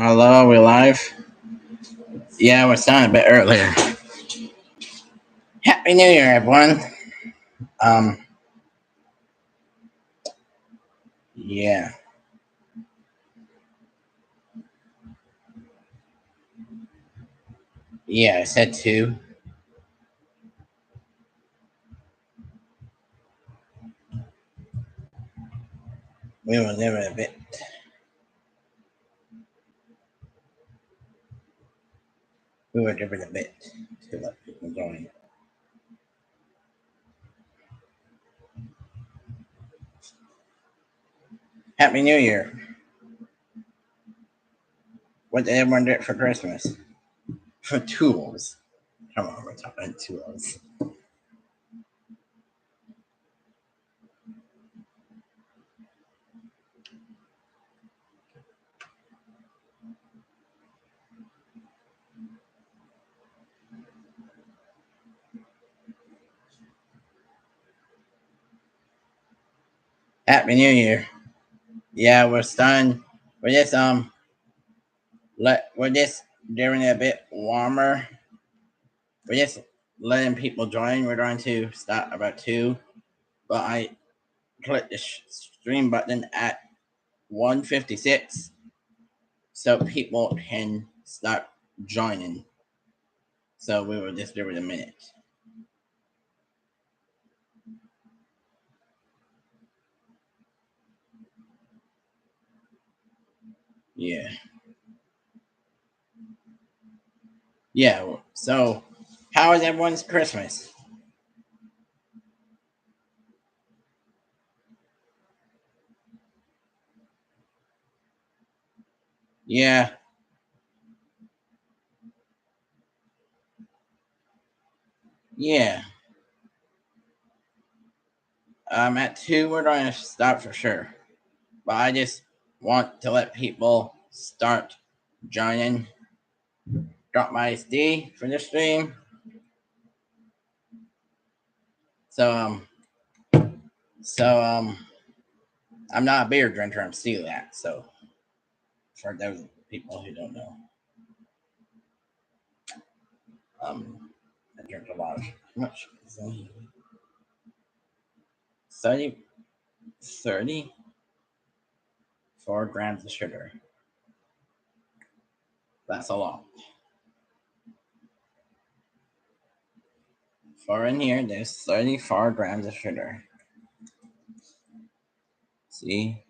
Hello, are we live? Yeah, we're starting a bit earlier. Happy New Year, everyone. Um, yeah, I said two. We will live it a bit. We will live it a bit to let people join. Happy New Year. What did everyone do for Christmas? For tools. Come on, we're talking tools. Happy New Year. Yeah, we're starting. We're just doing it a bit warmer. We're just letting people join. We're going to start about two, but I clicked the stream button at 156 so people can start joining. So we will just give it a minute. Yeah. Yeah. So, how is everyone's Christmas? Yeah. Yeah. At two, we're going to start for sure. But I just want to let people start joining. Drop my SD for the stream. So, I'm not a beer drinker. I'm celiac. So, for those people who don't know, I drink a lot of much 30, 34 grams of sugar. That's a lot. For in here, there's 34 grams of sugar. See?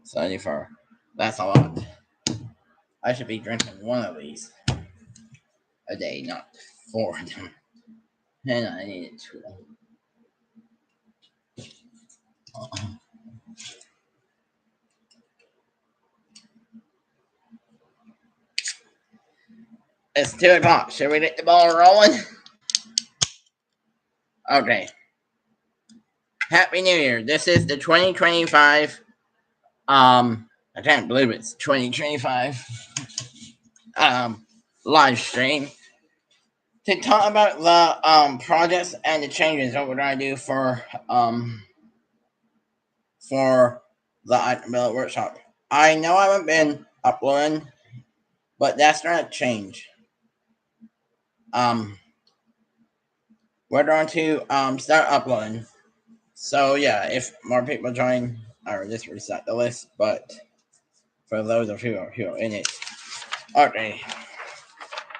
34. That's a lot. I should be drinking one of these a day, not four of them. And I need it two. It's 2 o'clock. Should we get the ball rolling? Okay. Happy New Year. This is the 2025. I can't believe it's 2025. Live stream to talk about the projects and the changes that we're gonna do for the Item Builder Workshop. I know I haven't been uploading, but that's gonna change. We're going to start uploading. So yeah, if more people join, or just reset the list. But for those of you who are in it, okay.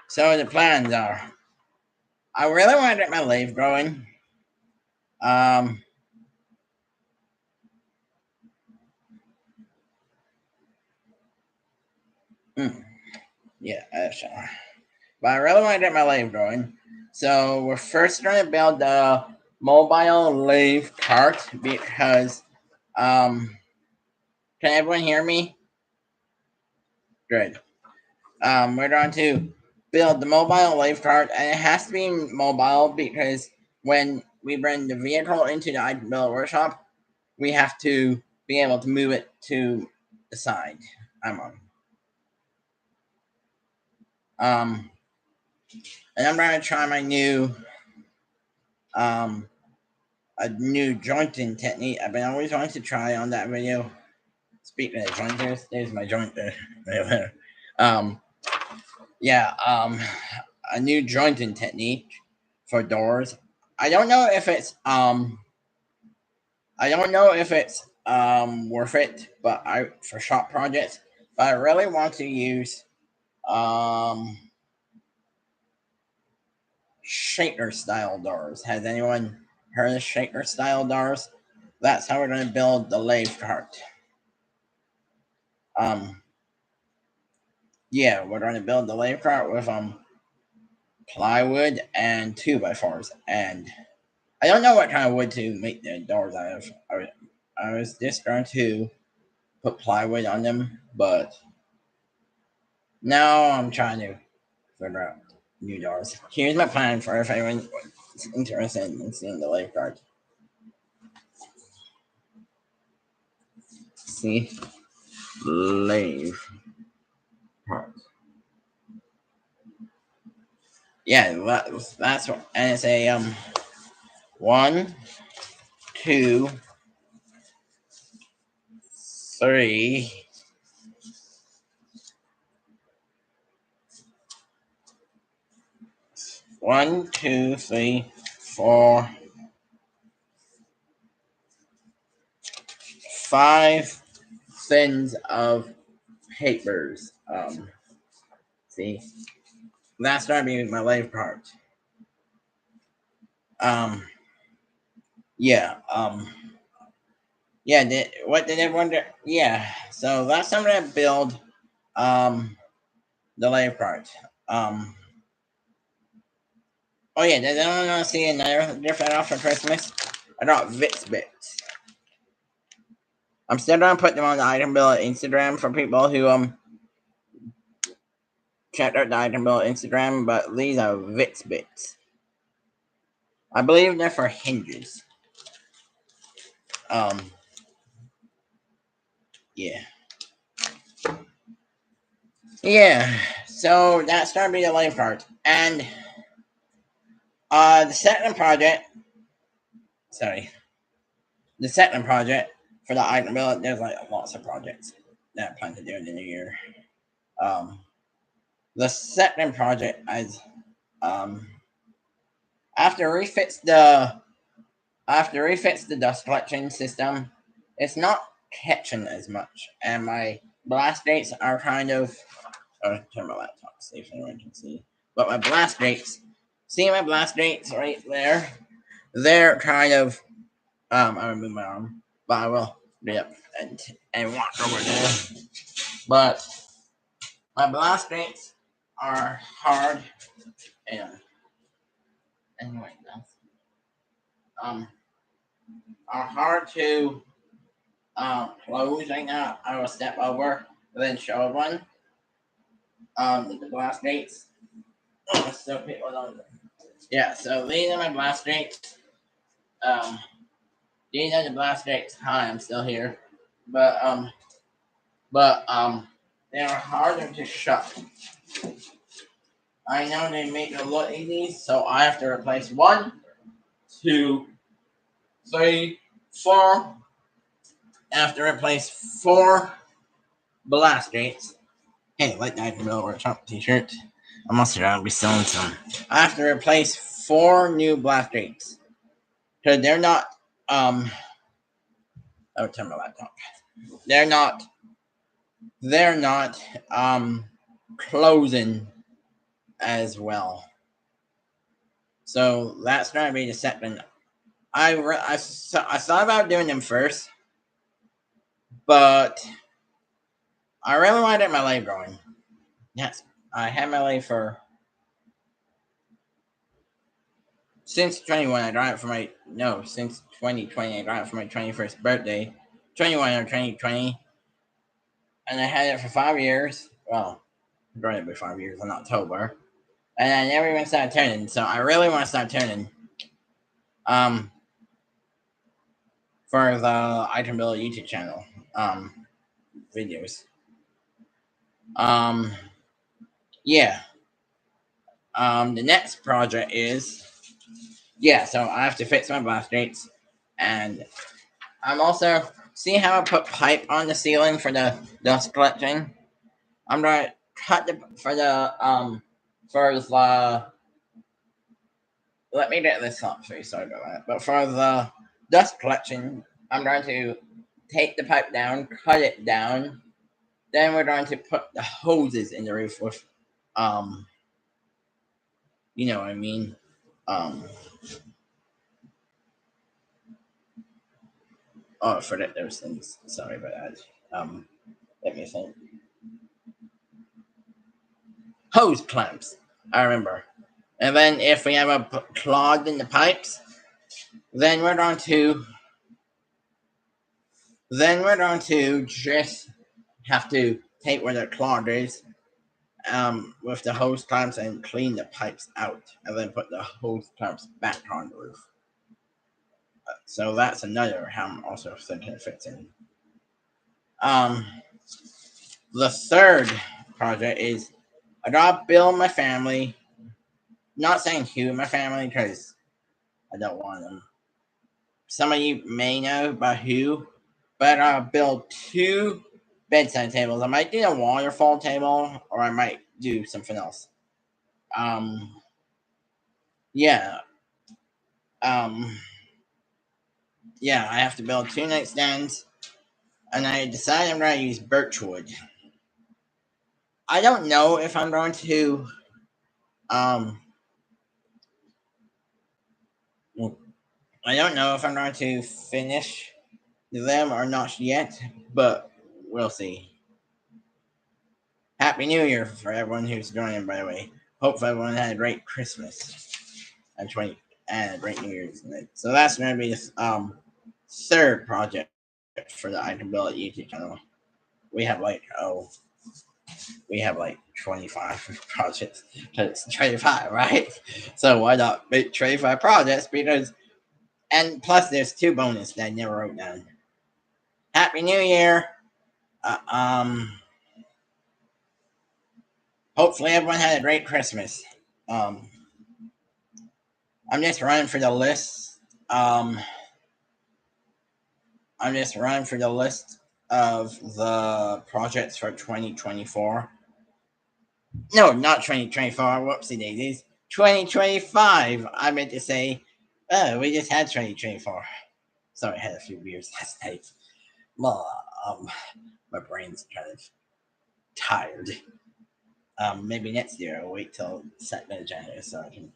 So the plans are, I really want to get my lathe growing. Yeah, sure. But I really want to get my lathe growing. So we're first going to build the mobile lathe cart because, can everyone hear me? Good. We're going to build the mobile lathe cart, and it has to be mobile because when we bring the vehicle into the Item Builder Workshop, we have to be able to move it to the side I'm on. And I'm going to try my new a new jointing technique I've been always wanting to try on that video. speaking of jointers, there's my jointer. Yeah, a new jointing technique for doors. I don't know if it's worth it, but I for shop projects. But I really want to use um shaker style doors. Has anyone heard of shaker style doors? That's how we're going to build the lathe cart. Yeah, we're going to build the lathe cart with plywood and 2x4s, and I don't know what kind of wood to make the doors out of. I was just going to put plywood on them, but now I'm trying to figure out new doors. Here's my plan for if anyone is interested in seeing the lathe cart. See, lathe cart. Yeah, that's what, and it's a 1, 2, 3. 1, 2, 3, 4, 5 thins of papers. See, that's gonna be my lathe part. Um, yeah. Yeah. What did everyone do? Yeah. So that's how I'm gonna build the lathe part. Oh yeah. Did anyone want to see another different off for Christmas? I got Vitz bits. I'm still gonna put them on the item bill at Instagram for people who check out the item bill at Instagram. But these are Vitz bits. I believe they're for hinges. Yeah. Yeah. So that's gonna be the lathe part. And the second project, sorry, the second project for the item bill, there's like lots of projects that I plan to do in the new year. The second project is after refits the dust collection system, it's not catching as much, and my blast dates are kind of. Turn my laptop, see if anyone can see. But my blast dates, see my blast dates right there? They're kind of. I remove my arm, but I will get up and walk over there. But my blast dates are hard, and anyway, um, are hard to close right now. I will step over and then show one. The blast dates. So people don't. Yeah, so these are my blast dates. These are the blast dates. Hi, I'm still here, but they are harder to shut. I know they make it look easy, so I have to replace 1, 2, 3, 4. I have to replace 4 blast dates. Hey, like that middle wear a Trump t-shirt. I must be selling some. I have to replace 4 new blast dates. Because they're not I would turn my laptop. They're not closing as well. So that's gonna be the second. I thought about doing them first, but I really want to get my lathe going. Yes, I had my lathe for since 21. I got it for my since 2020. I got it for my 21st birthday, 21 or 2020, and I had it for 5 years. Well, I got it for 5 years in October, and I never even started turning. So I really want to start turning. For the Item Builder YouTube channel, videos. Yeah. The next project is so I have to fix my blast dates, and I'm also see how I put pipe on the ceiling for the dust collecting? I'm gonna cut the for the for the let me get this up for you, sorry about that. But for the dust collection, I'm going to take the pipe down, cut it down. Then we're going to put the hoses in the roof with you know what I mean? Um oh I forget those things. Sorry about that. Let me think. Hose clamps. I remember. And then if we have a clog in the pipes, then we're going to just have to take where the clog is, with the hose clamps and clean the pipes out, and then put the hose clamps back on the roof. So that's another how I'm also thinking it fits in. Um, the third project is I gotta build my family. Not saying who my family because I don't want them. Some of you may know about who, but I'll build 2 bedside tables. I might do a waterfall table, or I might do something else. Um, yeah. Um, yeah, I have to build 2 nightstands, and I decided I'm going to use birch wood. I don't know if I'm going to, um, I don't know if I'm going to finish them or not yet, but we'll see. Happy New Year for everyone who's joining, by the way. Hope everyone had a great Christmas and a great New Year's. So that's going to be the third project for the I Can Build YouTube channel. We have like 25 projects. It's 25, right? So why not make 25 projects? And plus there's 2 bonus that I never wrote down. Happy New Year. Hopefully everyone had a great Christmas. I'm just running for the list. I'm just running for the list of the projects for 2024. No, not 2024. Whoopsie daisies. 2025. I meant to say, oh, we just had 2024. Sorry, I had a few beers last night. Well, my brain's kind of tired. Maybe next year I'll wait till 2nd of January so I can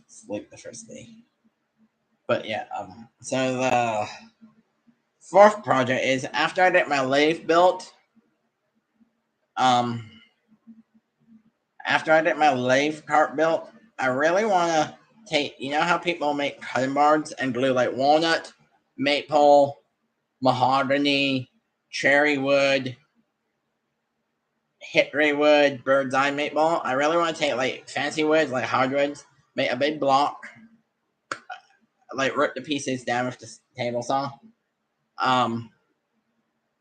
sleep the first day. But yeah, so the 4th project is after I get my lathe built, after I get my lathe cart built, I really want to take, you know how people make cutting boards and glue like walnut, maple, mahogany, cherry wood, hickory wood, bird's eye maple. I really want to take like fancy woods, like hardwoods, make a big block, like rip the pieces down with the table saw. And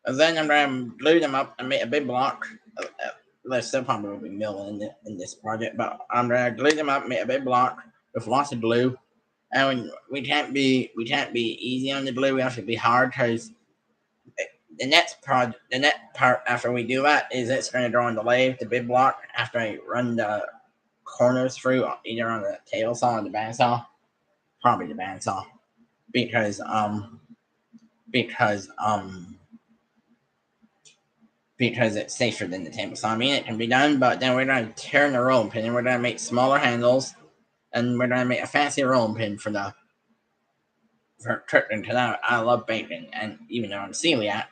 then I'm gonna glue them up and make a big block. There's still probably will be mill in this project, but I'm gonna glue them up, make a big block with lots of glue. And we can't be easy on the glue. We have to be hard because the next part after we do that is it's going to go on the lathe, the big block. After I run the corners through, either on the table saw or the bandsaw, probably the bandsaw, because because because it's safer than the table saw. I mean, it can be done, but then we're going to turn the rolling pin and we're going to make smaller handles, and we're going to make a fancy rolling pin for cooking, because I love bacon, and even though I'm celiac,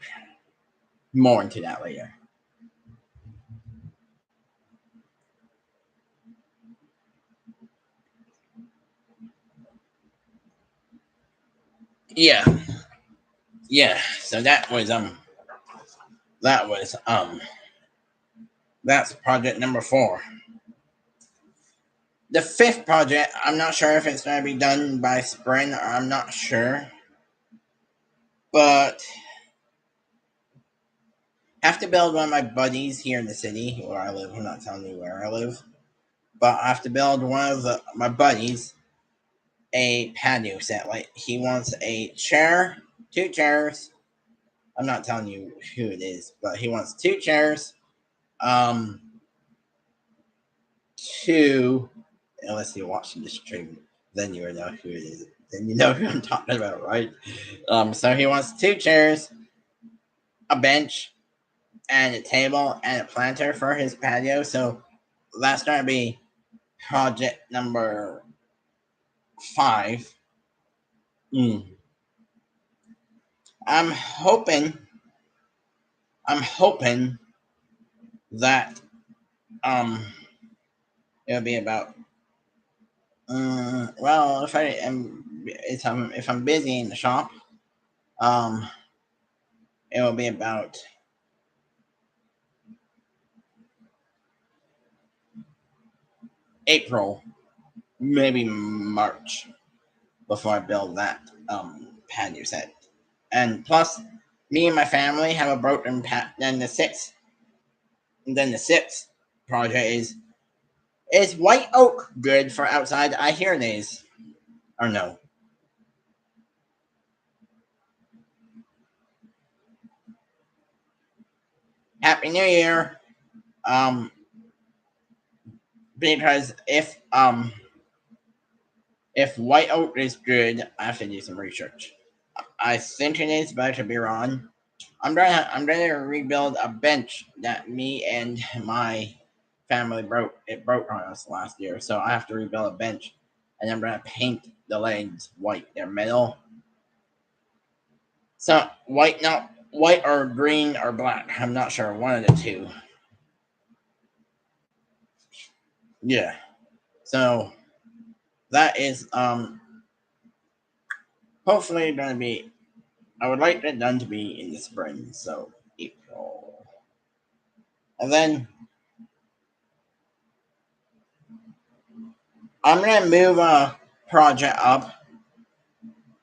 more into that later. Yeah. So that's project number 4. The 5th project, I'm not sure if it's going to be done by spring, or I'm not sure, but I have to build one of my buddies here in the city where I live. I'm not telling you where I live, but I have to build one of my buddies a patio set. Like, he wants a chair, 2 chairs, I'm not telling you who it is, but he wants 2 chairs. Um, 2, unless you're watching the stream, then you will know who it is. Then you know who I'm talking about, right? So he wants 2 chairs, a bench, and a table, and a planter for his patio. So that's going to be project number 5. Mm. I'm hoping that it'll be about well, if I'm busy in the shop, um it will be about April, maybe March, before I build that patio set. And plus, me and my family have a broken pat. Then the sixth project is white oak good for outside? I hear it is, or no? Happy New Year. Um, because if white oak is good, I have to do some research. I think it is, but I could be wrong. I'm gonna rebuild a bench that me and my family broke. It broke on us last year, so I have to rebuild a bench, and I'm gonna paint the legs white. They're metal, so white, not white or green or black. I'm not sure. One of the two. Yeah. So that is hopefully gonna be. I would like it done to be in the spring, so April, and then I'm gonna move a project up.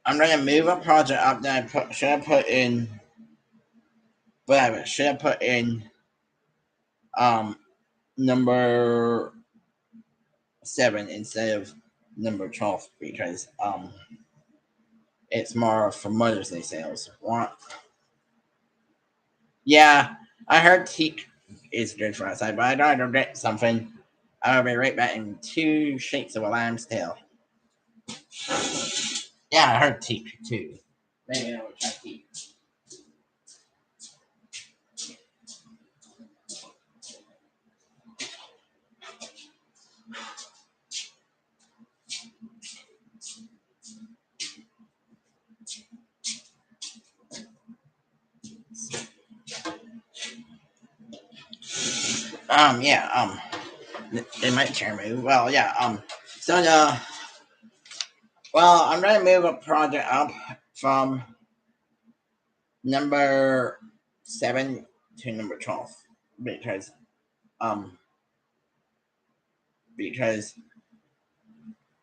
I'm gonna move a project up that should have put in whatever should have put in um number 7 instead of number 12 because it's more for Mother's Day sales. What? Yeah, I heard teak is good for outside, but I gotta get something. I'll be right back in 2 shakes of a lamb's tail. Yeah, I heard teak too. Maybe I will try teak. Yeah, it might chair move. Well, yeah, so I'm gonna move a project up from number 7 to number 12 because um because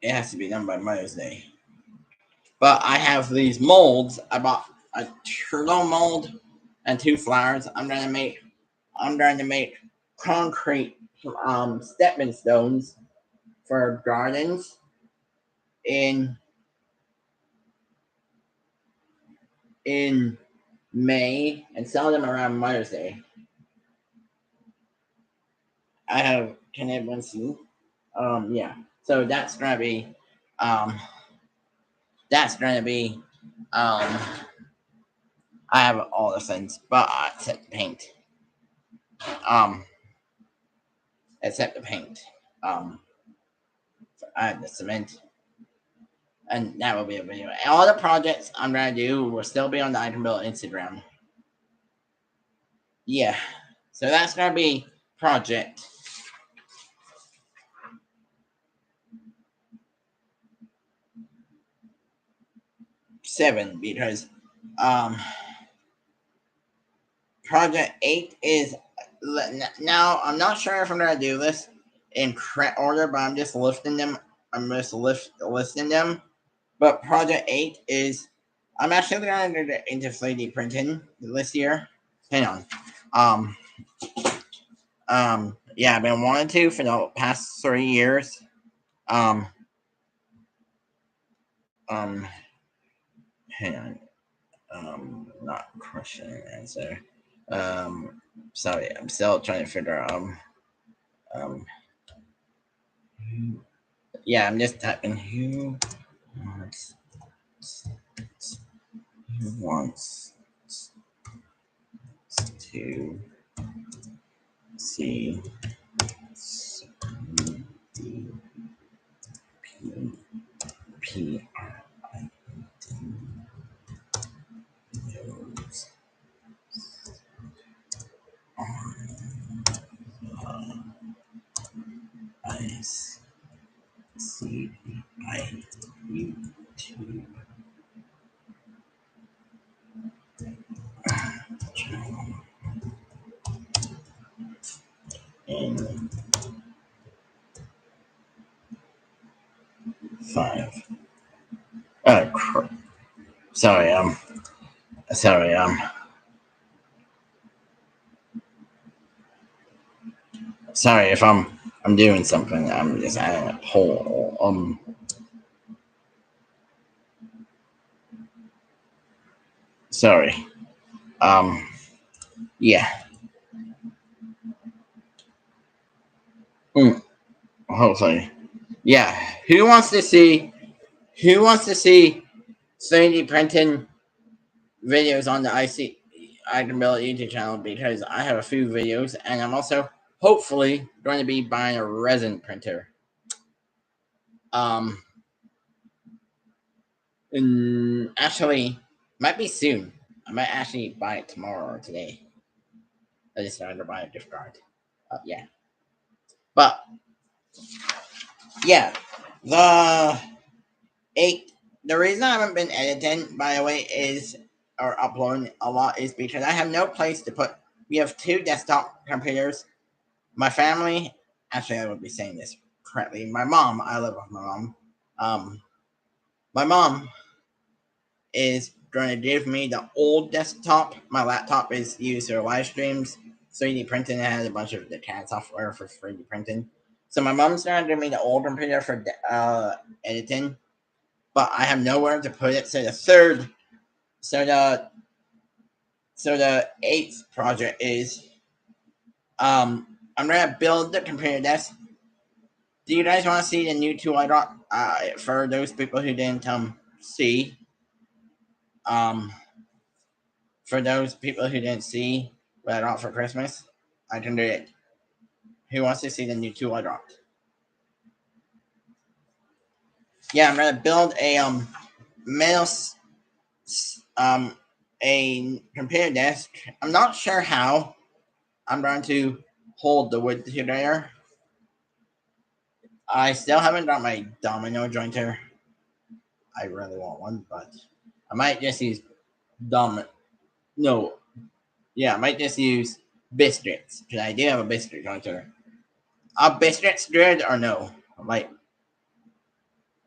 it has to be done by Mother's Day. But I have these molds. I bought a turtle mold and 2 flowers. I'm going to make concrete stepping stones for gardens in in May and sell them around Mother's Day. I have can everyone see? Yeah. So um that's gonna be um I have all the things, but except the paint. Um except the paint. Um I have the cement. And that will be a video. All the projects I'm gonna do will still be on the Item Build Instagram. Yeah. So that's gonna be project 7 because um project 8 is now. I'm not sure if I'm gonna do this in correct order, but I'm just listing them. Listing them. But project 8 is I'm actually gonna get into 3D printing this year. Hang on. Um yeah, I've been wanting to for the past 3 years. Um um hang on. Not question and answer. Sorry, I'm still trying to figure out. Um, yeah, I'm just typing wants who wants to see the P R I videos on ICI YouTube channel in 5. Sorry, sorry, sorry if I'm doing something. I'm just adding a poll. Sorry. Yeah. Hopefully. Yeah. Who wants to see 3D printing videos on the IC I Can Build YouTube channel, because I have a few videos and I'm also hopefully going to be buying a resin printer. Actually, might be soon. I might actually buy it tomorrow or today. I just started to buy a gift card. Yeah. But yeah, the eight. The reason I haven't been editing, by the way, is or uploading a lot is because I have no place to put. We have 2 desktop computers. My family, actually, I would be saying this correctly. My mom, I live with my mom. My mom is going to give me the old desktop. My laptop is used for live streams, 3D printing. It has a bunch of the CAD software for 3D printing. So my mom's going to give me the old computer for editing, but I have nowhere to put it. So the eighth project is I'm gonna build the computer desk. Do you guys want to see the new tool I got? For those people who didn't see, um, for those people who didn't see what I got for Christmas, I can do it. Who wants to see the new tool I got? Yeah, I'm gonna build a metal a computer desk. I'm not sure how I'm going to hold the wood together. I still haven't got my domino jointer. I really want one, but I might just use domino. No, yeah, I might just use biscuits because I do have a biscuit jointer. Are biscuits good or no? Like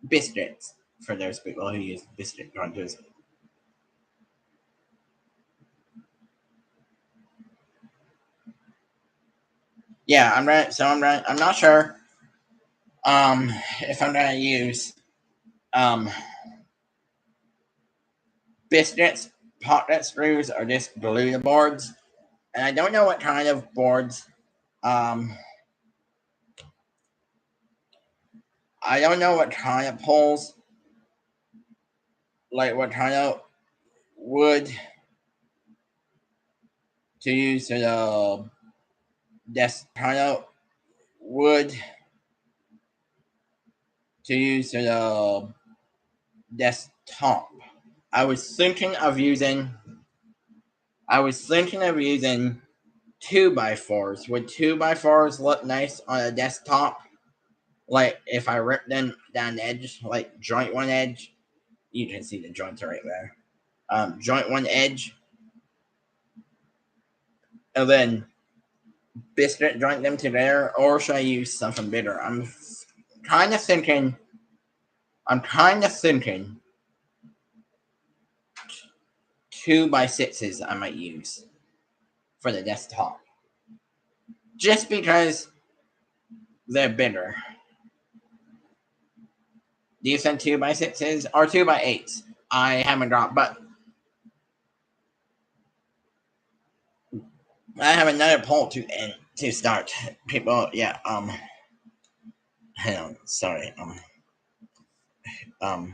biscuits for those people who use biscuit jointers. Yeah, I'm right. So I'm not sure. If I'm gonna use um biscuits, pocket screws, or just glue the boards. And I don't know what kind of boards. Um, I don't know what kind of poles, like what kind of wood to use for the desk, kind of wood to use for the desktop. I was thinking of using. I was thinking of using 2x4s. Would 2x4s look nice on a desktop? Like if I rip them down the edge, like joint one edge, you can see the joints right there. Joint one edge, and then biscuit joint them together, or should I use something bigger? Kind of thinking. I'm kind of thinking 2x6s I might use for the desktop, just because they're bigger. Do you think 2x6s or 2x8s? I haven't got, but I have another poll to end to start. People, yeah. Hang on. Sorry. Um.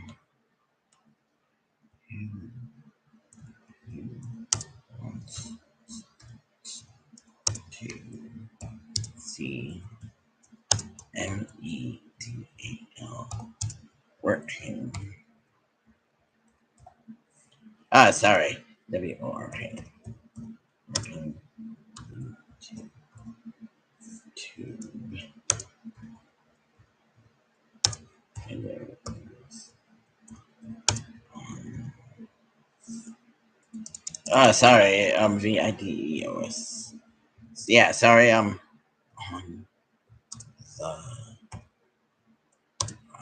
C M E D A L. Working. Sorry. WORK. Working. Tube. Sorry. VIDEOS. Yeah. Sorry. On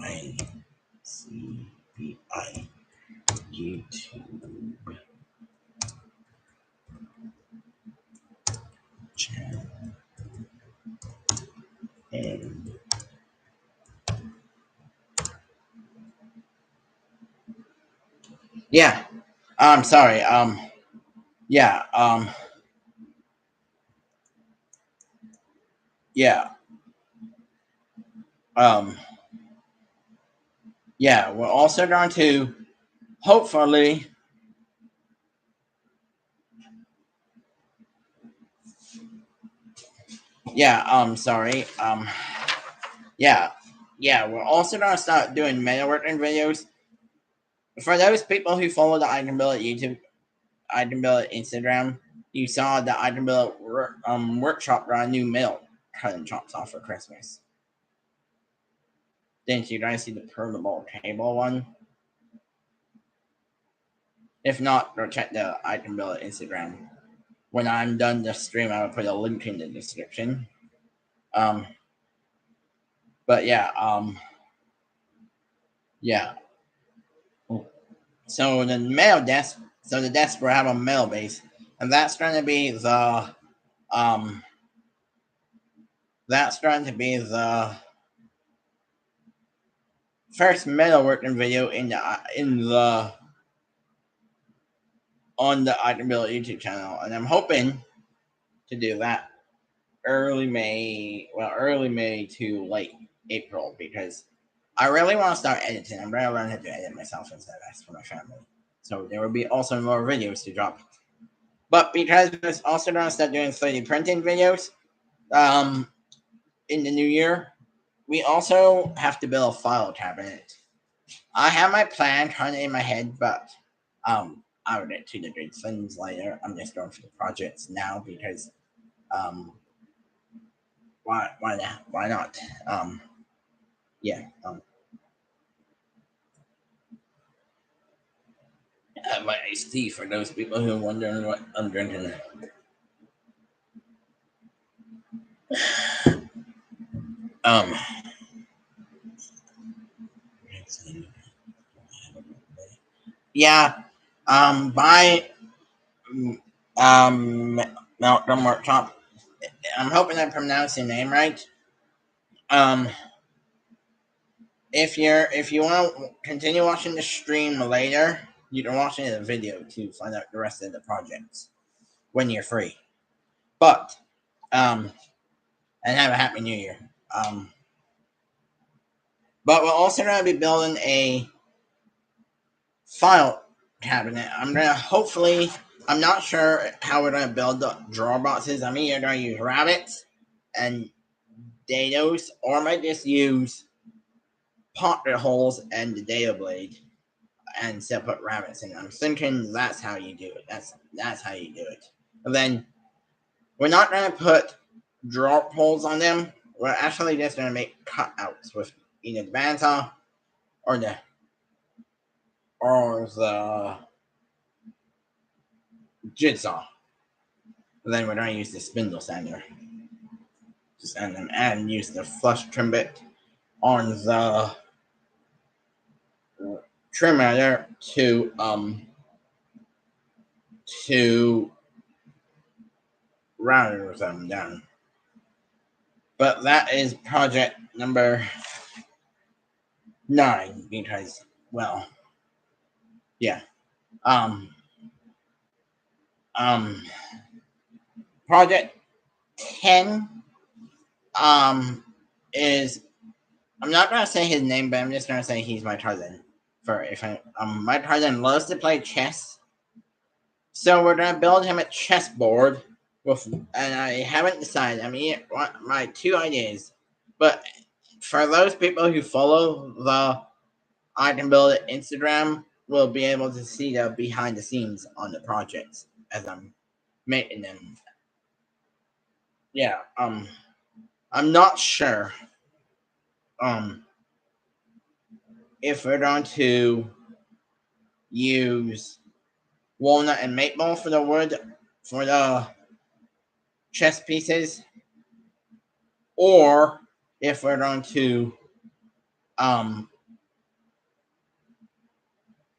the ICBI YouTube channel. And yeah. I'm sorry. Yeah. Yeah. Um. Yeah. We're also going to hopefully. Yeah. Sorry. Yeah. Yeah. We're also gonna start doing metalworking videos for those people who follow the Item Build YouTube, Item Build Instagram. You saw the Item Build workshop got a new metal cutting chops off for Christmas. Didn't you guys see the portable table one? If not, go check the Item Build Instagram. When I'm done the stream, I will put a link in the description. Um, but yeah, yeah. So the mail desk, so the desk will have a mail base, and um, that's going to be the first metalworking video in the on the Item Build YouTube channel, and I'm hoping to do that early May to late April, because I really want to start editing. I'm going to learn how to edit myself instead of ask for my family. So there will be also more videos to drop. But because I'm also going to start doing 3D printing videos in the new year, we also have to build a file cabinet. I have my plan kind of in my head, but I will get to the big things later. I'm just going for the projects now because why not? Yeah. I have my iced tea for those people who are wondering what I'm drinking. Um, yeah. By um Malcolm Workshop. I'm hoping I pronounced your name right. Um, if you want to continue watching the stream later, you can watch the video to find out the rest of the projects when you're free. But and have a happy new year. Um, but we're also going to be building a file cabinet. I'm gonna hopefully. I'm not sure how we're gonna build the drawer boxes. I'm either gonna use rabbits and dados, or I might just use pocket holes and the dado blade and still put rabbits in. I'm thinking that's how you do it. That's how you do it. And then we're not gonna put drawer holes on them. We're actually just gonna make cutouts with either the bandsaw or the jigsaw. And then we're gonna use the spindle sander to sand them and use the flush trim bit on the trimmer there to round them down. But that is project number 9 because, well, yeah. Um, um, Project 10 is, I'm not gonna say his name, but I'm just gonna say he's my Tarzan. My Tarzan loves to play chess, so we're gonna build him a chessboard and I haven't decided. I mean, my two ideas, but for those people who follow the I Can Build It Instagram, will be able to see the behind the scenes on the projects as I'm making them. Yeah, I'm not sure um if we're going to use walnut and maple for the wood for the chess pieces, or if we're going to um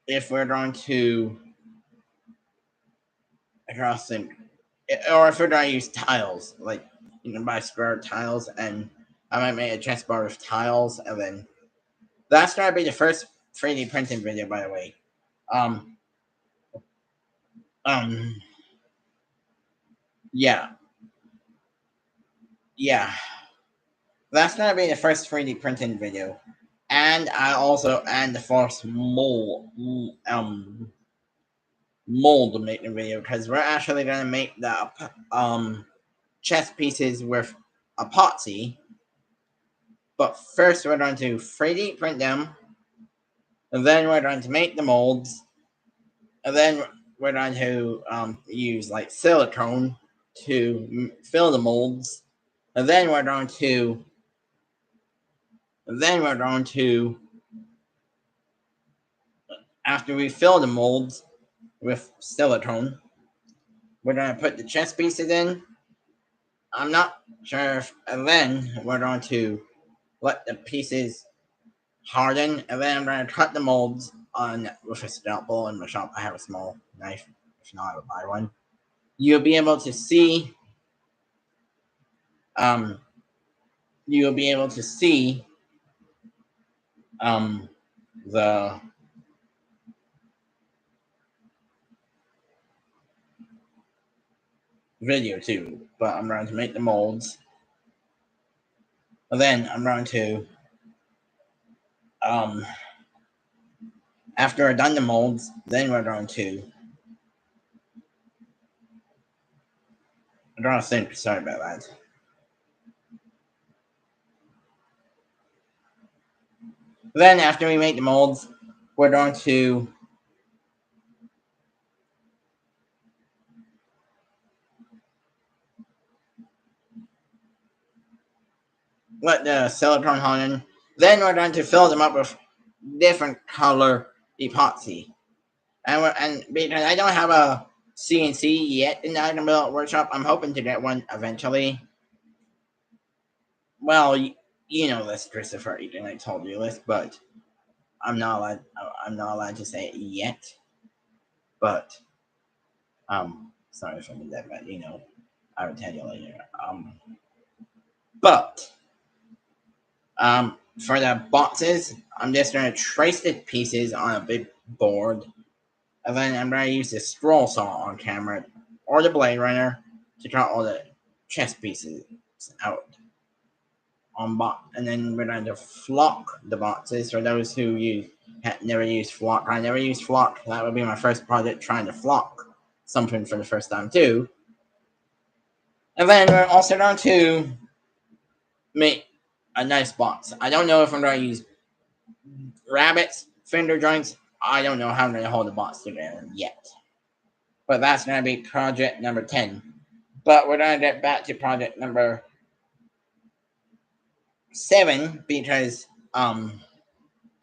if we're going to across think, or if we're going to use tiles, like you can buy square tiles, and I might make a chessboard with tiles, and then that's going to be the first 3D printing video, by the way. Um, um, yeah, yeah, that's going to be the first 3D printing video, and I also and the first mold making video, because we're actually going to make the chess pieces with epoxy. But first, we're going to 3D print them, and then we're going to make the molds, and then we're going to use like silicone to fill the molds, and then we're going to after we fill the molds with silicone, we're going to put the chess pieces in. I'm not sure if, and then we're going to let the pieces harden, and then I'm going to cut the molds on with a scalpel. In my shop, I have a small knife. If not, I would buy one. You'll be able to see. Um, you'll be able to see the video too. But I'm going to make the molds, and then I'm going to after I've done the molds, then we're going to. I'm trying to think. Sorry about that. Then after we make the molds, we're going to let the silicone harden. Then we're going to fill them up with different color epoxy. And because I don't have a CNC yet in the I Can Build It workshop, I'm hoping to get one eventually. Well, you know this, Christopher. And I told you this, but I'm not allowed to say it yet. But sorry if I did that, but I will tell you later. But for the boxes, I'm just gonna trace the pieces on a big board, and then I'm gonna use the scroll saw on camera or the Blade Runner to cut all the chess pieces out on box, and then we're going to flock the boxes. For those who never used flock, I never used flock. That would be my first project, trying to flock something for the first time too. And then we're also going to make a nice box. I don't know if I'm going to use rabbits, fender joints. I don't know how I'm going to hold the box together yet. But that's going to be project number 10. But we're going to get back to project number 7 because I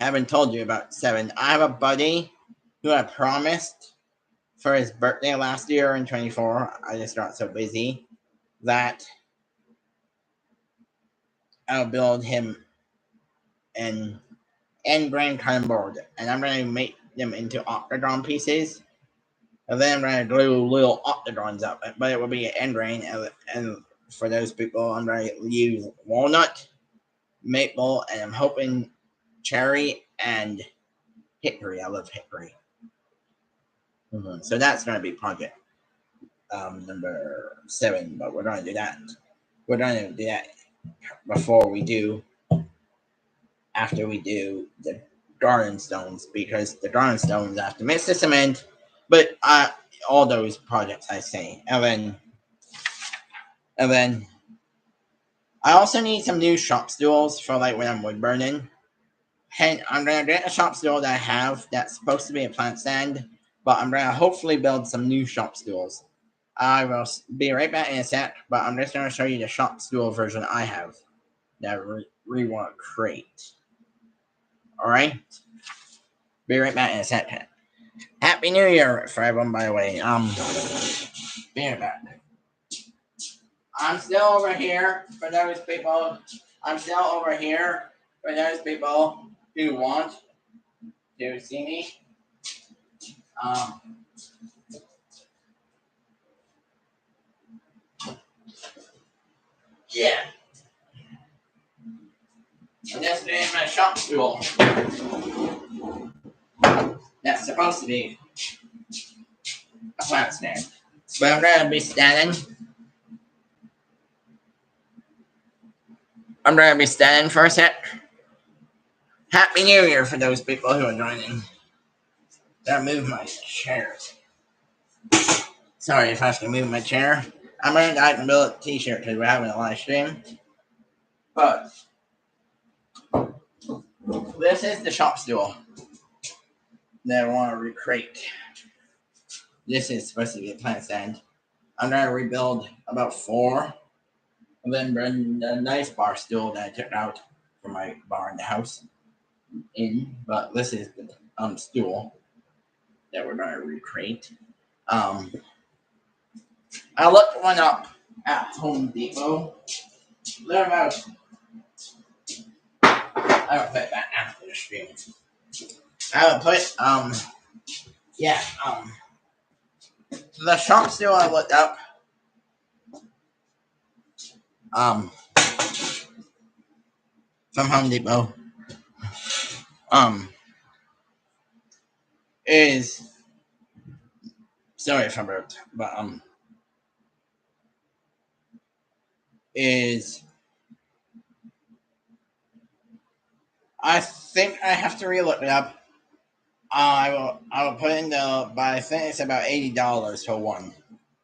haven't told you about 7. I have a buddy who I promised for his birthday last year in 24. I just got so busy that I'll build him an end grain cardboard, and I'm going to make them into octagon pieces, and then I'm going to glue little octagons up. But it will be an end grain, and for those people, I'm going to use walnut, maple, and I'm hoping cherry and hickory. I love hickory. So that's going to be project number 7, but we're going to do that. We're going to do that before we do, after we do the garden stones, because the garden stones have to mix the cement, but all those projects I say, and then I also need some new shop stools for like when I'm wood burning. And I'm gonna get a shop stool that I have that's supposed to be a plant stand, but I'm gonna hopefully build some new shop stools. I will be right back in a sec, but I'm just gonna show you the shop stool version I have that we want to create. All right, be right back in a sec. Happy New Year for everyone, by the way. Be right back. I'm still over here for those people. I'm still over here for those people who want to see me. Yeah. And that's in my shop stool. That's supposed to be a plant stand. But I'm gonna be standing. I'm gonna be standing for a sec. Happy New Year for those people who are joining. Gotta move my chair. Sorry if I have to move my chair. I'm wearing the I Can Build It t-shirt because we're having a live stream. But this is the shop stool that I want to recreate. This is supposed to be a plant stand. I'm gonna rebuild about 4, and then bring the nice bar stool that I took out from my bar in the house in. But this is the stool that we're gonna recreate. I looked one up at Home Depot. They're about. I will put that after the stream. I will put yeah the shop stool I looked up from Home Depot is, sorry if I burped, but is, I think I have to re-look it up. I will put in but I think it's about $80 for one.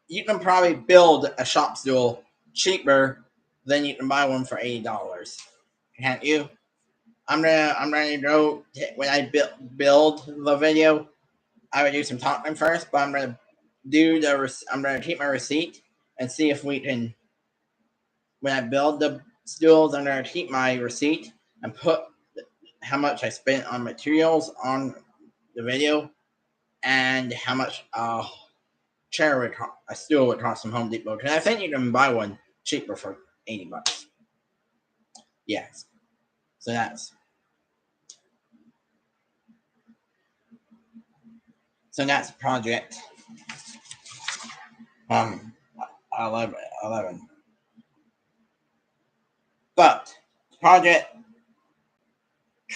You can probably build a shop stool cheaper than you can buy one for $80. Can't you? I'm gonna go when I build the video. I would do some talking first, but I'm gonna I'm gonna keep my receipt and see if we can. When I build the stools, I'm gonna keep my receipt and put how much I spent on materials on the video and how much a stool would cost from Home Depot. Because I think you can buy one cheaper for $80. Yes. So that's project 11. But project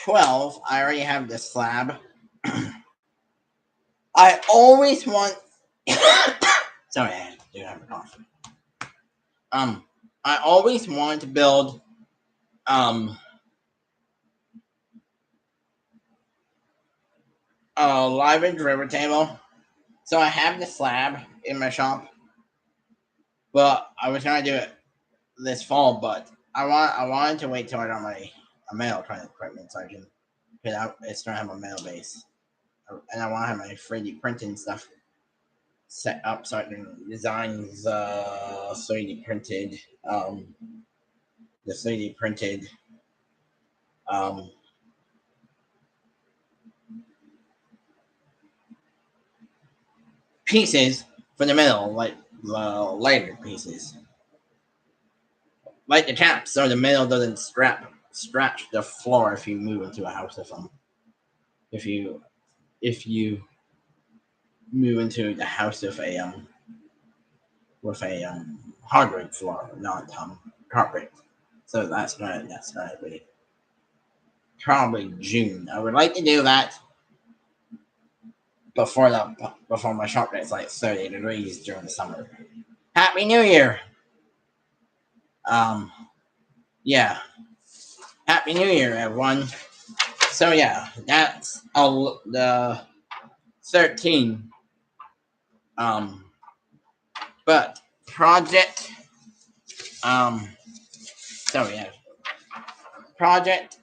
12, I already have the slab. I always want. Sorry, I do have a cough. I always wanted to build a live river table. So I have the slab in my shop, but I was trying to do it this fall. But I wanted to wait till I got my mail kind of equipment so I can, because it's gonna have a mail base, and I want to have my 3D printing stuff set up so I can design the 3D printed pieces for the middle, like the lighter pieces, like the caps, so the middle doesn't scratch the floor if you move into a house with them. If you move into the house with a hardwood floor, not carpet. So that's gonna be probably June. I would like to do that before my shop gets like 30 degrees during the summer. Happy New Year! Yeah. Happy New Year, everyone. So yeah, that's the 13. But project. So yeah, project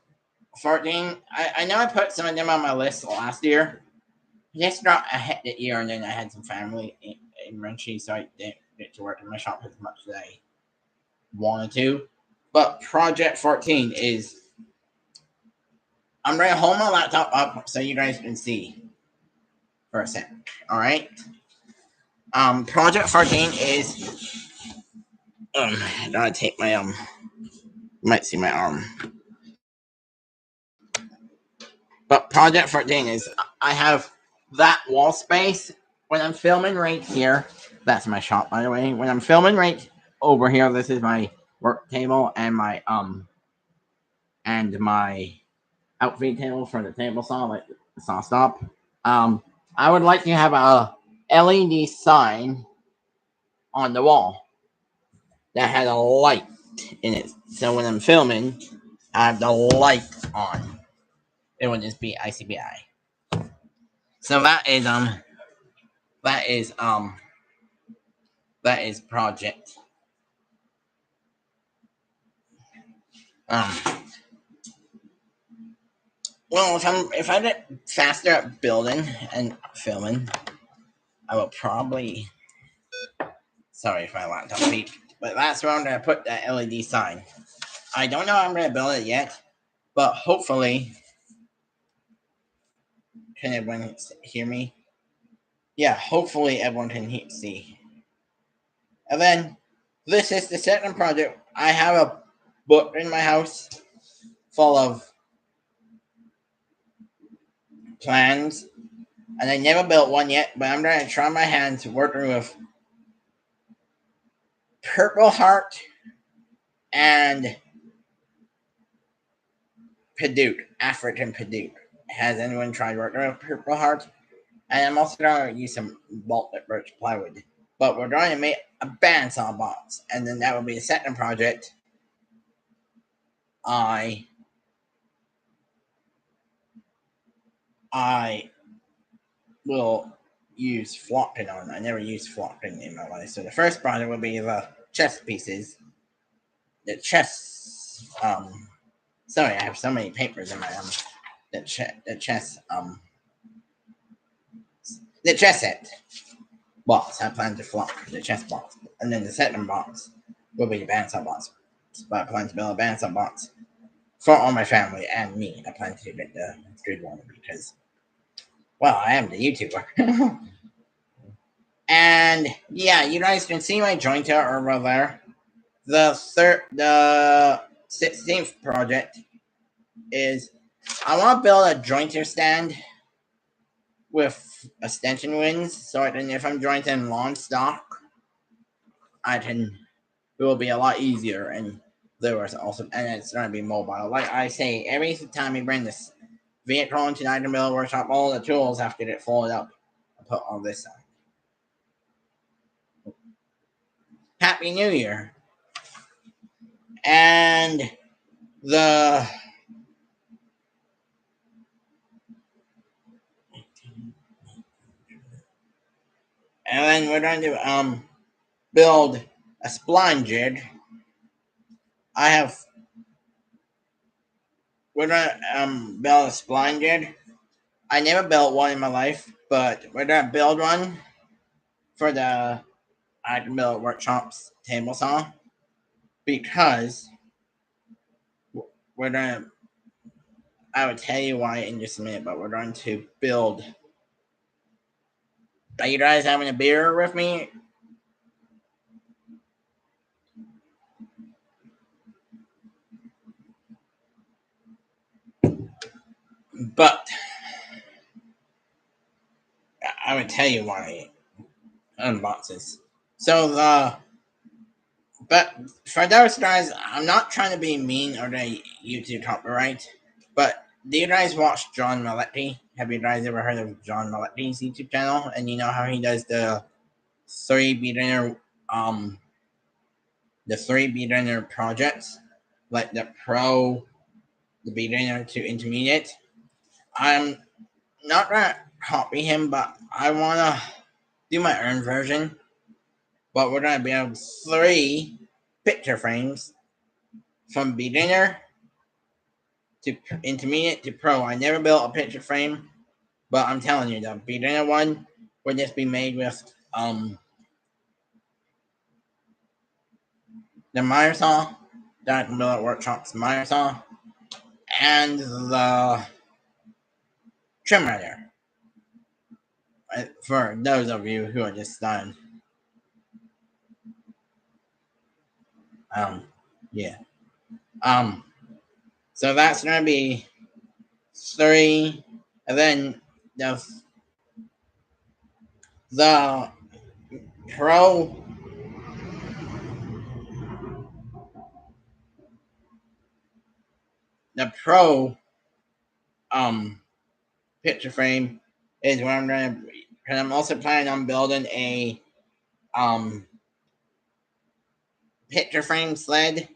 14. I know I put some of them on my list last year. Just not a hectic year, and then I had some family in Renchi, so I didn't get to work in my shop as much as I wanted to. But Project 14 is. I'm going to hold my laptop up so you guys can see for a second. All right. Project 14 is. I gotta take my You might see my arm. But Project 14 is. I have that wall space when I'm filming right here. That's my shop, by the way. When I'm filming right over here, this is my work table and my outfeed table for the table saw, like the saw stop. I would like to have a LED sign on the wall that had a light in it. So when I'm filming, I have the light on. It would just be ICBI. So that is project. Well, if I get faster at building and filming, I will probably. Sorry if my laptop beeped, but that's where I'm gonna put that LED sign. I don't know how I'm gonna build it yet, but hopefully, can everyone hear me? Yeah, hopefully everyone can see. And then this is the second project. I have a book in my house full of plans, and I never built one yet, but I'm gonna try my hands working with Purple Heart and Padauk, African Padauk. Has anyone tried working with Purple Heart? And I'm also going to use some Baltic birch plywood. But we're going to make a bandsaw box, and then that will be the second project I will use flocked on. I never used flocked in my life. So the first project will be the chest pieces. The chest. Sorry, I have so many papers in my the chest set box. I plan to flock the chest box, and then the second box will be the bandsaw box. But I plan to build a bandsaw box for all my family and me. I plan to get the good one because, well, I am the YouTuber. And yeah, you guys can see my jointer over there. The 16th project is I want to build a jointer stand with extension wings, so I can, if I'm jointing lawn stock, it will be a lot easier, and there was also, and it's going to be mobile. Like I say, every time you bring this vehicle into the item builder workshop, all the tools have to get folded up and put on this side. Happy New Year. And then we're going to build a spline jig. We're going to build a spline jig. I never built one in my life, but we're going to build one for the item builder workshop's table saw, because we're going to, I will tell you why in just a minute, but we're going to build. Are you guys having a beer with me? But I would tell you why unboxes. So but for those guys, I'm not trying to be mean or the YouTube copyright, but do you guys watch John Maletti? have you guys ever heard of John Maletti's YouTube channel? And you know how he does the three beginner projects, like the pro, the beginner to intermediate. I'm not gonna copy him, but I wanna do my own version. But we're gonna build 3 picture frames from beginner to intermediate to pro. I never built a picture frame, but I'm telling you, the beginner one would just be made with the miter saw, that Miller Workshop's miter saw, and the trim rider. For those of you who are just stunned. Yeah. So that's gonna be 3, and then the pro picture frame is what I'm gonna, and I'm also planning on building a picture frame sled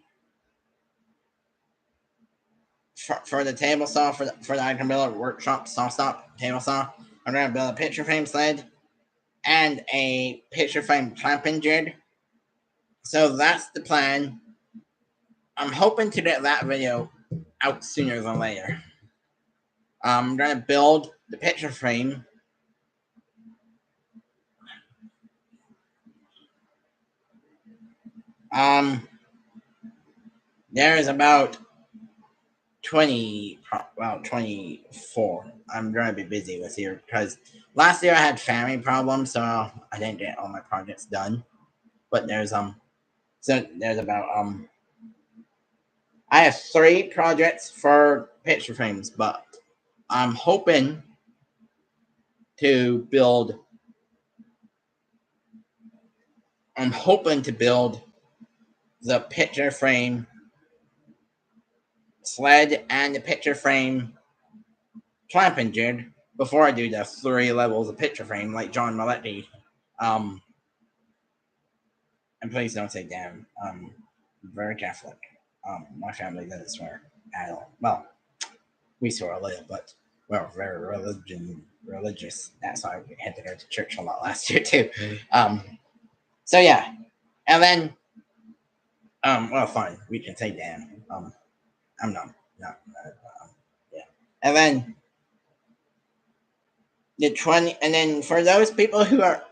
for the table saw, for the I Can Build Workshop saw stop table saw. I'm gonna build a picture frame sled and a picture frame clamping jig. So that's the plan. I'm hoping to get that video out sooner than later. I'm gonna build the picture frame. There is about 24. I'm gonna be busy this year because last year I had family problems, so I didn't get all my projects done. But there's about I have 3 projects for picture frames, but I'm hoping to build. The picture frame sled and the picture frame clamping jig before I do the 3 levels of picture frame like John Maletti. And please don't say damn. Very Catholic. My family doesn't swear at all. Well, we swear a little, but we're very religious. That's why we had to go to church a lot last year too. So yeah, and then well, fine, we can say damn. I'm not yeah, and then the 20, and then for those people who are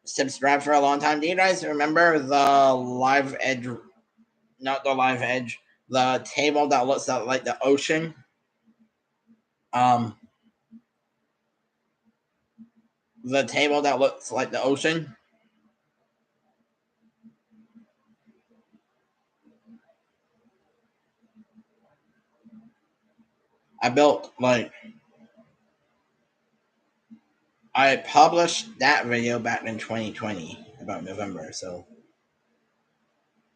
subscribed for a long time, do you guys remember the Live Edge? Not the Live Edge, the table that looks like the ocean. The table that looks like the ocean. I published that video back in 2020, about November, so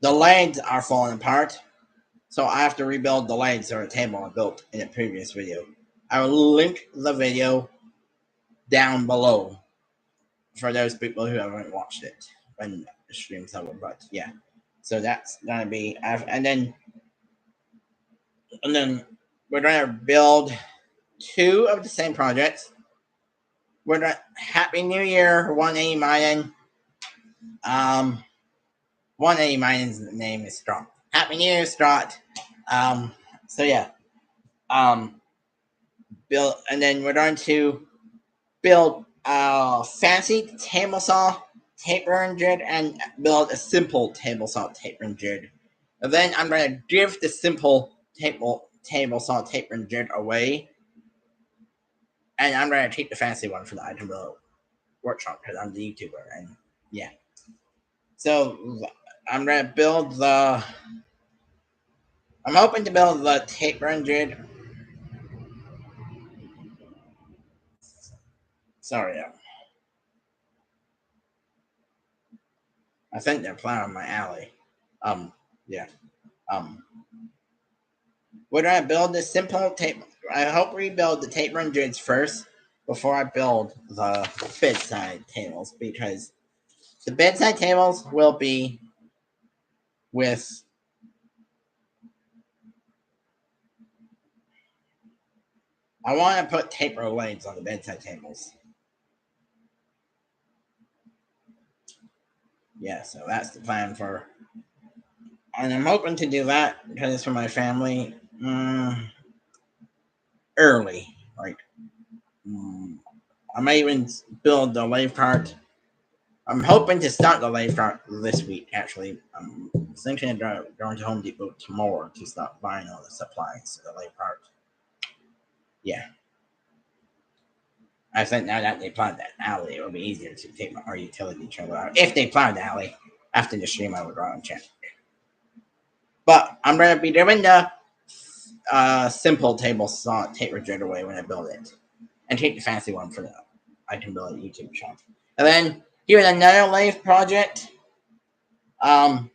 the legs are falling apart, so I have to rebuild the legs or a table I built in a previous video. I will link the video down below for those people who haven't watched it when the stream's over, but yeah. So that's gonna be, and then we're gonna build 2 of the same projects. We're gonna Happy New Year, 180 Mayan. 180 Mayan's name is Strot. Happy New Year, Strot. So yeah. Build, and then we're going to build a fancy table saw tapering jig and build a simple table saw tapering jig. And then I'm going to give the simple table saw tapering jig away, and I'm going to take the fancy one for the I Can Build Workshop because I'm the YouTuber, and yeah. So I'm going to build the. I'm hoping to build the tapering jig. Sorry, I think they're plowing my alley. Yeah. We're gonna build the simple tape. I hope we build the tape run grids first before I build the bedside tables, because the bedside tables will be with I want to put tape roll legs on the bedside tables. Yeah, so that's the plan for, and I'm hoping to do that because it's for my family early. Like, I may even build the lathe cart. I'm hoping to start the lathe cart this week. Actually, I'm thinking of going to Home Depot tomorrow to start buying all the supplies for the lathe cart. Yeah. I think now that they plowed that alley, it will be easier to take our utility trailer out. If they plowed the alley after the stream, I would go and check. But I'm going to be doing the simple table saw tape rejector away when I build it, and take the fancy one for the I can build a YouTube shop. And then here's another lathe project. We're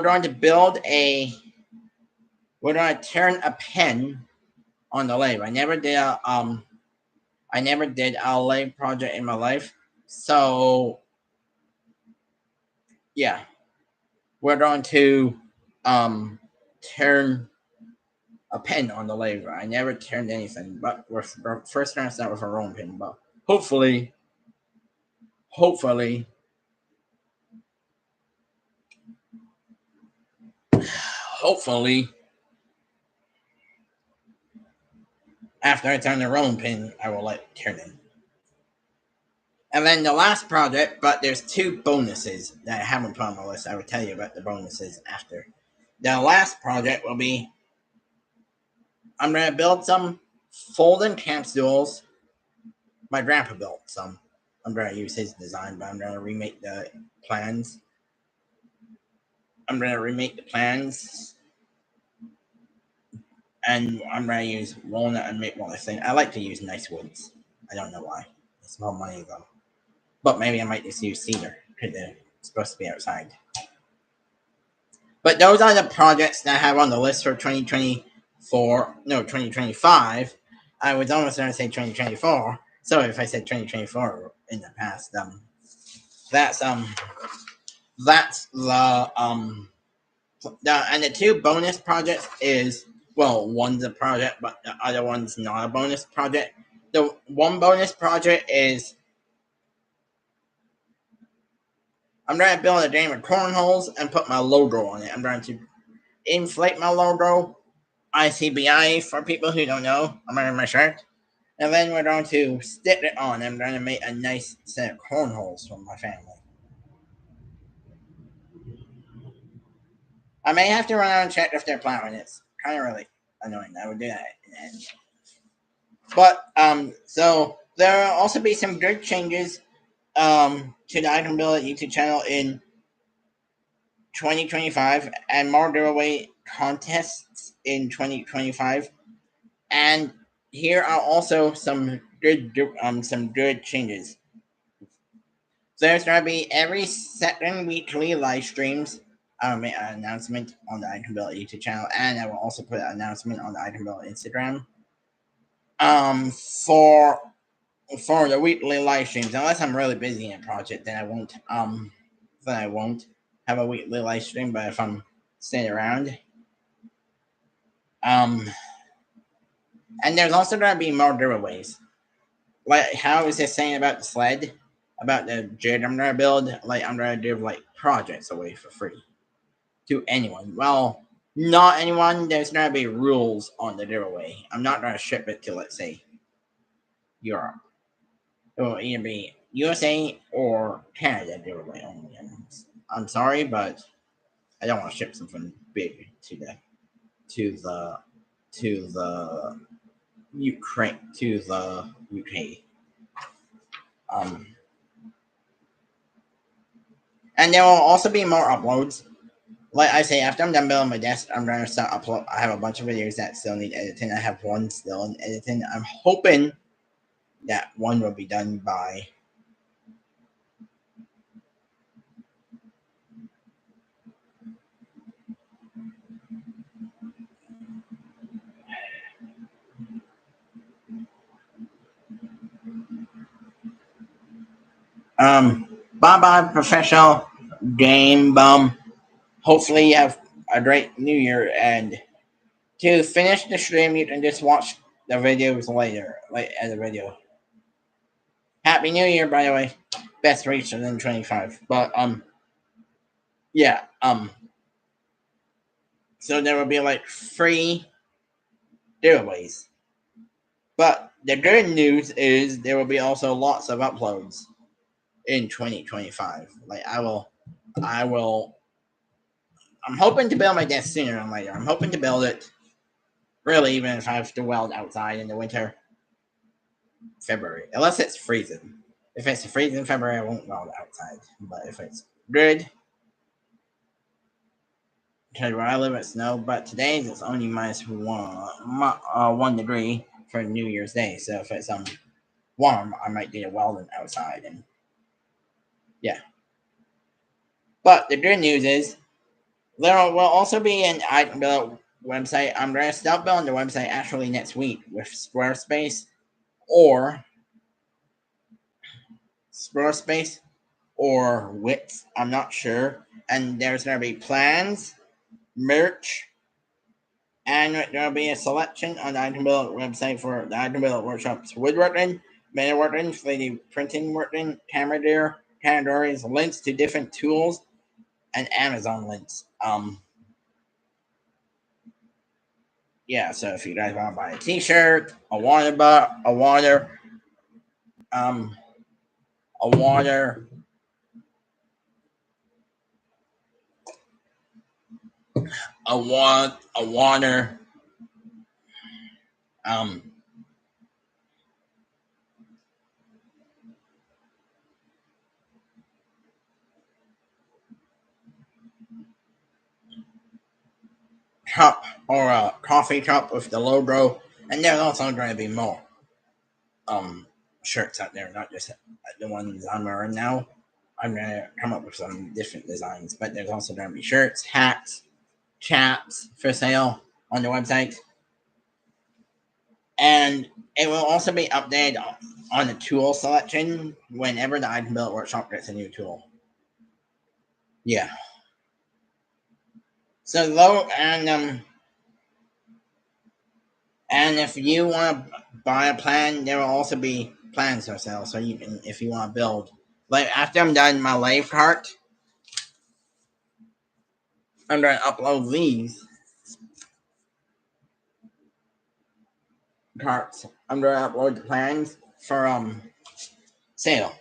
going to build a. We're going to turn a pen on the lathe. I never did a lathe project in my life, so yeah, we're going to turn a pen on the lathe. I never turned anything, but we're first going to start with a rolling pin. But hopefully, after I turn the rolling pin, I will let turn in. And then the last project, but there's two bonuses that I haven't put on my list. I will tell you about the bonuses after. The last project will be I'm going to build some folding camp stools. My grandpa built some. I'm going to use his design, but I'm going to remake the plans. And I'm going to use walnut and maple. I like to use nice woods. I don't know why. It's more money though. But maybe I might just use cedar because they're supposed to be outside. But those are the projects that I have on the list for 2025. I was almost going to say 2024. So if I said 2024 in the past, that's and the two bonus projects is, well, one's a project, but the other one's not a bonus project. The one bonus project is I'm going to build a game of cornholes and put my logo on it. I'm going to inflate my logo, ICBI for people who don't know. I'm wearing my shirt. And then we're going to stick it on. I'm going to make a nice set of cornholes for my family. I may have to run out and check if they're plowing. It's kind of really annoying. I would do that. But so there will also be some good changes to the I Can Build It YouTube channel in 2025, and more giveaway contests in 2025. And here are also some good changes. There's going to be every second weekly live streams. I will make an announcement on the I Can Build It YouTube channel, and I will also put an announcement on the I Can Build It Instagram. For the weekly live streams, unless I'm really busy in a project, then I won't have a weekly live stream. But if I'm staying around, and there's also going to be more giveaways. Like how I was just saying about the sled, about the jig I'm gonna build. Like I'm gonna give like projects away for free to anyone. Well, not anyone. There's gonna be rules on the giveaway. I'm not gonna ship it to, let's say, Europe. It will either be USA or Canada giveaway only. I'm sorry, but I don't want to ship something big to the Ukraine, to the UK. And there will also be more uploads. Like I say, after I'm done building my desk, I'm gonna start upload. I have a bunch of videos that still need editing. I have one still in editing. I'm hoping that one will be done by Bye bye, professional game bum. Hopefully, you have a great New Year. And to finish the stream, you can just watch the videos later, like as a video. Happy New Year, by the way. Best reach than 25. But yeah. So there will be like free giveaways. But the good news is there will be also lots of uploads in 2025. Like I will. I'm hoping to build my desk sooner than later. I'm hoping to build it. Really, even if I have to weld outside in the winter, February, unless it's freezing. If it's freezing February, I won't weld outside. But if it's good, because where I live it's snow. But today it's only minus 1 degree for New Year's Day. So if it's warm, I might do a welding outside and yeah. But the good news is there will also be an item build website. I'm going to start building the website actually next week with Squarespace or Wix. I'm not sure. And there's going to be plans, merch, and there will be a selection on the item build website for the item build workshops: woodworking, metalworking, 3D printing working, camera gear, categories, links to different tools, and Amazon links. Yeah, so if you guys want to buy a T-shirt, a water um, a water, a water, um, cup or a coffee cup with the logo, and there's also going to be more shirts out there, not just the ones I'm wearing now. I'm gonna come up with some different designs, but there's also going to be shirts, hats, chaps for sale on the website, and it will also be updated on the tool selection whenever the item build workshop gets a new tool. Yeah. So low and if you want to buy a plan, there will also be plans for sale. So you can, if you want to build, like after I'm done my lathe cart, I'm going to upload these carts. I'm going to upload the plans for sale.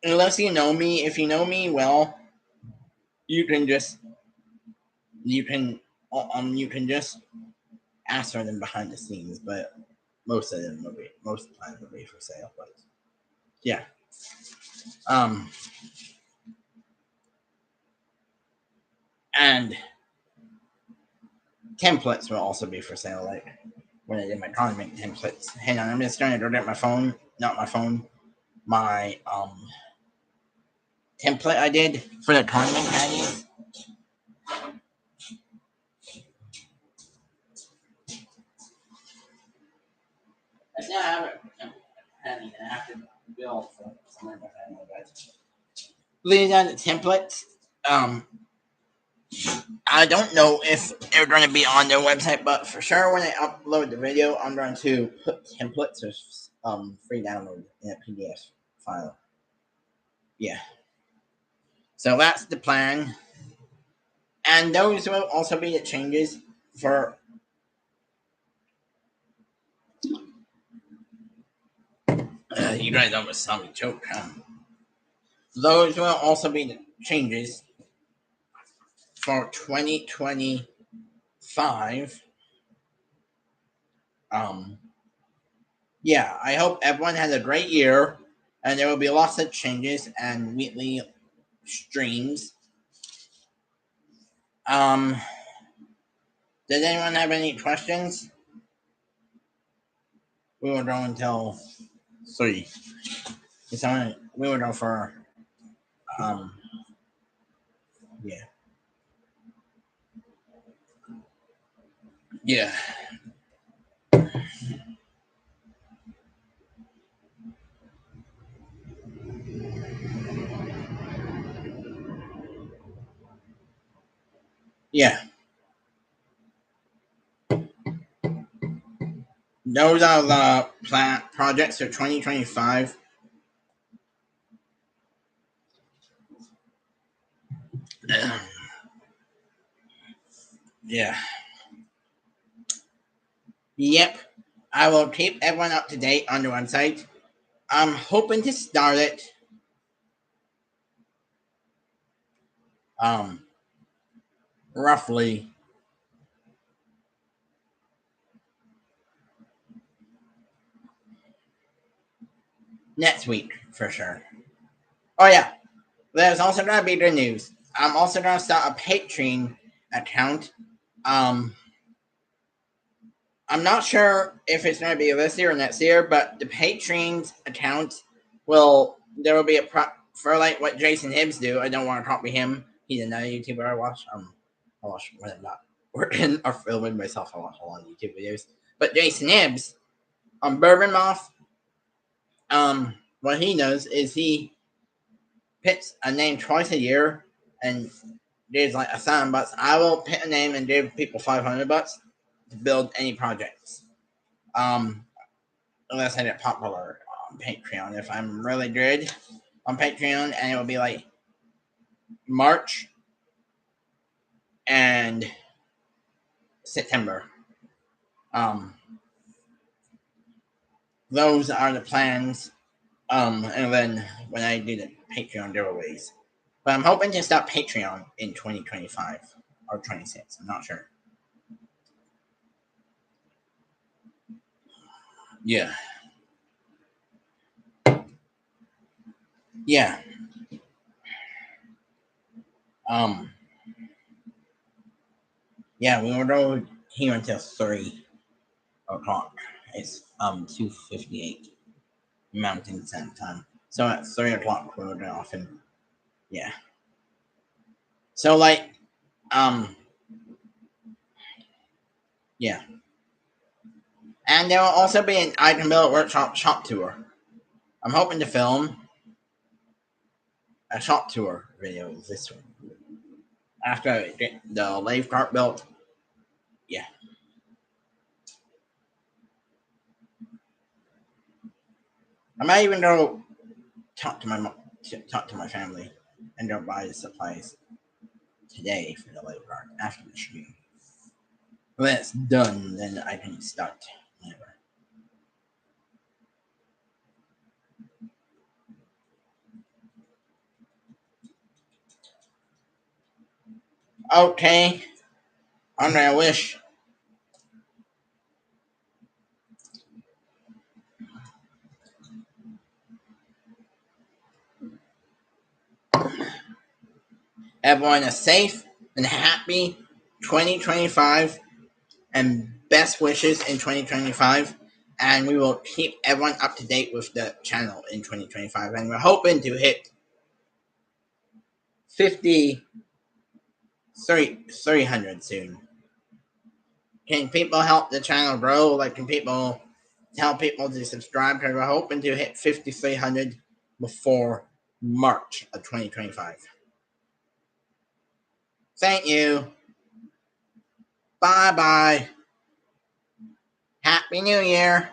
Unless you know me, if you know me well, you can just you can just ask for them behind the scenes, but most plans will be for sale. But yeah, and templates will also be for sale. Like when I did my condiment templates. Hang on, I'm just trying to go get my phone. Not my phone. My template I did for the condiment patties. I still have it. I have to build for somewhere my family, but leading on the templates. I don't know if they're going to be on their website, but for sure when I upload the video, I'm going to put templates as free download in a PDF file. Yeah. So that's the plan. And those will also be the changes for you guys almost saw me choke. Those will also be the changes for 2025. Um, yeah, I hope everyone has a great year, and there will be lots of changes and weekly streams. Um, does anyone have any questions? We will go until 3. We will go for um, yeah, yeah. those are the projects for 2025. Yeah. Yep. I will keep everyone up to date on the website. I'm hoping to start it roughly next week for sure. Oh yeah, there's also gonna be good news. I'm also gonna start a Patreon account. Um, I'm not sure if it's gonna be this year or next year, but the Patreon account there will be a for like what Jason Hibbs do. I don't want to copy him. He's another YouTuber I watch. I watch when I'm not working or filming myself. I watch a lot of YouTube videos. But Jason Hibbs on Bourbon Moth, what he does is he picks a name twice a year and there's like $1,000. I will pick a name and give people $500 to build any projects. Unless I get popular on Patreon. If I'm really good on Patreon, and it will be like March and September. Those are the plans. And then when I do the Patreon giveaways. But I'm hoping to start Patreon in 2025 or 26. I'm not sure. Yeah. Yeah. Um. Yeah, we will go here until 3 o'clock. It's 2:58 Mountain Standard Time. So at 3 o'clock we'll go off and yeah. So like yeah. And there will also be an I Can Build Workshop shop tour. I'm hoping to film a shop tour video this week. After I get the lathe cart built. Yeah. I might even go talk to my family and go buy the supplies today for the lathe cart after the stream. When it's done, then I can start whenever. Okay. Andre, I wish. Everyone is safe and happy 2025 and best wishes in 2025. And we will keep everyone up to date with the channel in 2025. And we're hoping to hit 300 soon. Can people help the channel grow? Like, can people tell people to subscribe? Because we're hoping to hit 5,300 before March of 2025. Thank you. Bye bye. Happy New Year.